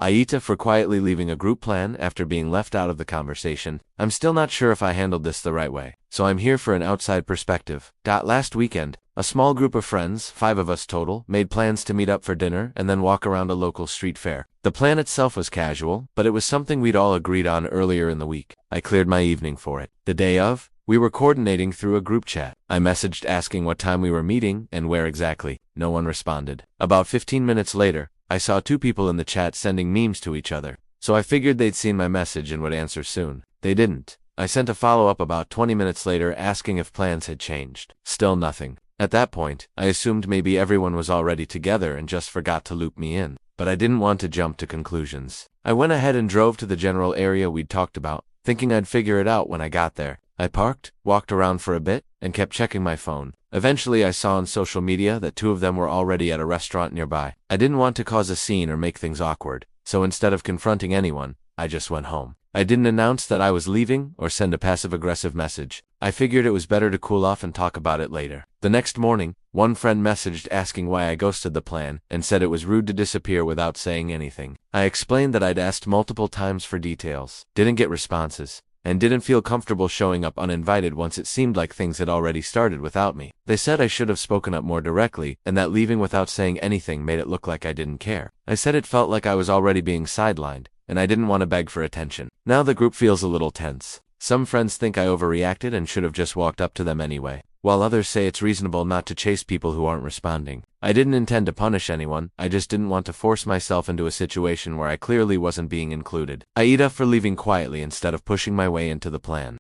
AITA for quietly leaving a group plan after being left out of the conversation. I'm still not sure if I handled this the right way, so I'm here for an outside perspective. Last weekend, a small group of friends, 5 of us total, made plans to meet up for dinner and then walk around a local street fair. The plan itself was casual, but it was something we'd all agreed on earlier in the week. I cleared my evening for it. The day of, we were coordinating through a group chat. I messaged asking what time we were meeting and where exactly. No one responded. About 15 minutes later, I saw 2 people in the chat sending memes to each other, so I figured they'd seen my message and would answer soon. They didn't. I sent a follow-up about 20 minutes later asking if plans had changed. Still nothing. At that point, I assumed maybe everyone was already together and just forgot to loop me in, but I didn't want to jump to conclusions. I went ahead and drove to the general area we'd talked about, thinking I'd figure it out when I got there. I parked, walked around for a bit, and kept checking my phone. Eventually I saw on social media that 2 of them were already at a restaurant nearby. I didn't want to cause a scene or make things awkward, so instead of confronting anyone, I just went home. I didn't announce that I was leaving or send a passive-aggressive message. I figured it was better to cool off and talk about it later. The next morning, one friend messaged asking why I ghosted the plan and said it was rude to disappear without saying anything. I explained that I'd asked multiple times for details, didn't get responses, and didn't feel comfortable showing up uninvited once it seemed like things had already started without me. They said I should have spoken up more directly, and that leaving without saying anything made it look like I didn't care. I said it felt like I was already being sidelined, and I didn't want to beg for attention. Now the group feels a little tense. Some friends think I overreacted and should have just walked up to them anyway, while others say it's reasonable not to chase people who aren't responding. I didn't intend to punish anyone, I just didn't want to force myself into a situation where I clearly wasn't being included. AITA for leaving quietly instead of pushing my way into the plan.